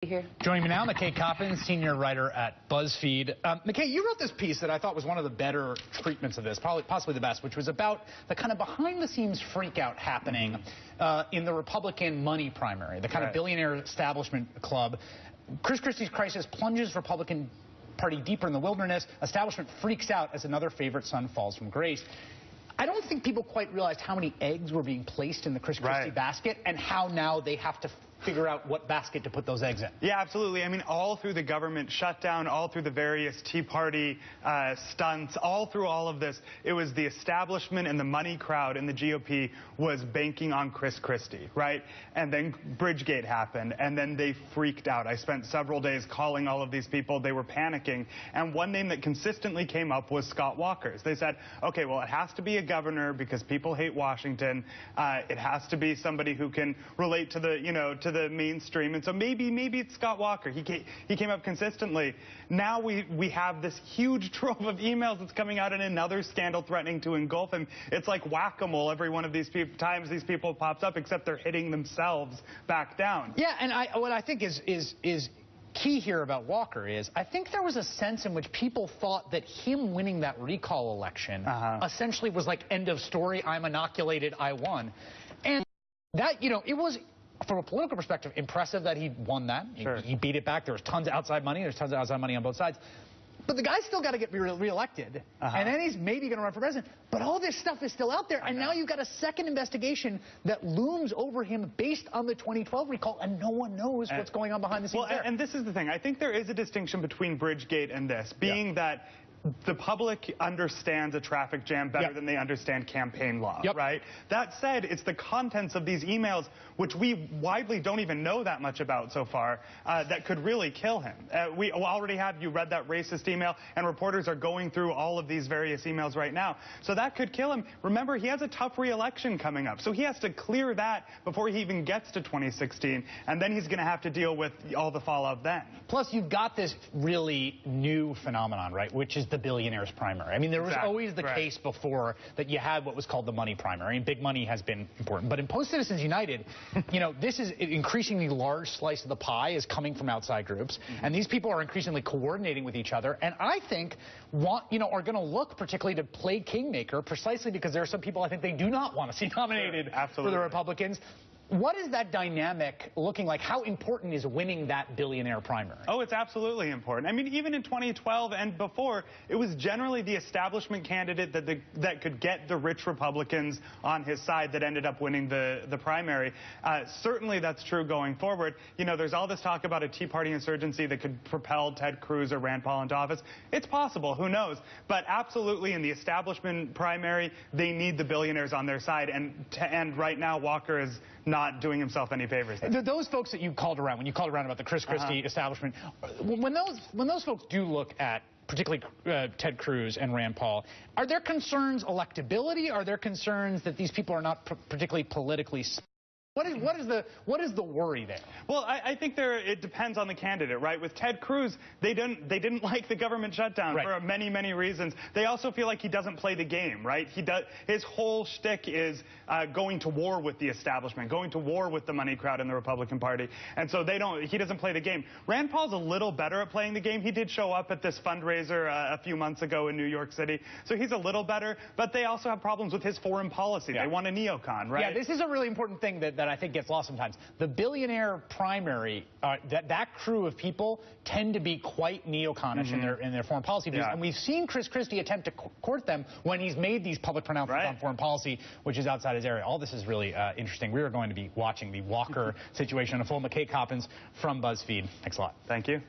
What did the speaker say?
Here. Joining me now, McKay Coppins, senior writer at BuzzFeed. McKay, you wrote this piece that I thought was one of the better treatments of this, possibly the best, which was about the kind of behind-the-scenes freak-out happening in the Republican money primary, the kind of billionaire establishment club. Chris Christie's crisis plunges Republican Party deeper in the wilderness. Establishment freaks out as another favorite son falls from grace. I don't think people quite realized how many eggs were being placed in the Chris Christie basket and how now they have to figure out what basket to put those eggs in. Yeah, absolutely. I mean, all through the government shutdown, all through the various Tea Party stunts, all through all of this, it was the establishment and the money crowd in the GOP was banking on Chris Christie, right? And then Bridgegate happened, and then they freaked out. I spent several days calling all of these people. They were panicking. And one name that consistently came up was Scott Walker's. They said, okay, well, it has to be a governor because people hate Washington. It has to be somebody who can relate to the, to the mainstream, and so maybe it's Scott Walker. He came up consistently. Now we have this huge trove of emails that's coming out and another scandal threatening to engulf him. It's like whack-a-mole every one of these times these people pops up, except they're hitting themselves back down. Yeah, and what I think is key here about Walker is I think there was a sense in which people thought that him winning that recall election essentially was like end of story. I'm inoculated. I won, and that it was, from a political perspective, impressive that he won that. He beat it back. There was tons of outside money. There's tons of outside money on both sides. But the guy's still got to get reelected, and then he's maybe going to run for president. But all this stuff is still out there, and now you've got a second investigation that looms over him based on the 2012 recall, and no one knows what's going on behind the scenes there. And this is the thing. I think there is a distinction between Bridgegate and this, being that the public understands a traffic jam better than they understand campaign law, right? That said, it's the contents of these emails, which we widely don't even know that much about so far, that could really kill him. We already have, you read that racist email, and reporters are going through all of these various emails right now. So that could kill him. Remember, he has a tough re-election coming up, so he has to clear that before he even gets to 2016, and then he's going to have to deal with all the fallout then. Plus, you've got this really new phenomenon, right, which is the billionaires primary. I mean, there was always the case before that you had what was called the money primary, and big money has been important. But in Post-Citizens United, this is an increasingly large slice of the pie is coming from outside groups, and these people are increasingly coordinating with each other, and I think are going to look particularly to play kingmaker precisely because there are some people I think they do not want to see nominated for the Republicans. What is that dynamic looking like? How important is winning that billionaire primary? Oh, it's absolutely important. I mean, even in 2012 and before, it was generally the establishment candidate that could get the rich Republicans on his side that ended up winning the primary. Certainly that's true going forward. There's all this talk about a Tea Party insurgency that could propel Ted Cruz or Rand Paul into office. It's possible. Who knows? But absolutely in the establishment primary, they need the billionaires on their side. And right now, Walker is not doing himself any favors. Those folks that you called around, when you called around about the Chris Christie establishment, when those folks do look at particularly Ted Cruz and Rand Paul, are there concerns electability? Are there concerns that these people are not particularly politically? What is the worry there? Well, I think it depends on the candidate, right? With Ted Cruz, they didn't like the government shutdown for many reasons. They also feel like he doesn't play the game, right? His whole shtick is going to war with the establishment, going to war with the money crowd in the Republican Party, and so he doesn't play the game. Rand Paul's a little better at playing the game. He did show up at this fundraiser a few months ago in New York City, so he's a little better. But they also have problems with his foreign policy. They want a neocon, right? Yeah, this is a really important thing that I think gets lost sometimes. The billionaire primary, that crew of people tend to be quite neoconish in their foreign policy views, and we've seen Chris Christie attempt to court them when he's made these public pronouncements on foreign policy, which is outside his area. All this is really interesting. We are going to be watching the Walker situation in a full. McKay Coppins from BuzzFeed. Thanks a lot. Thank you.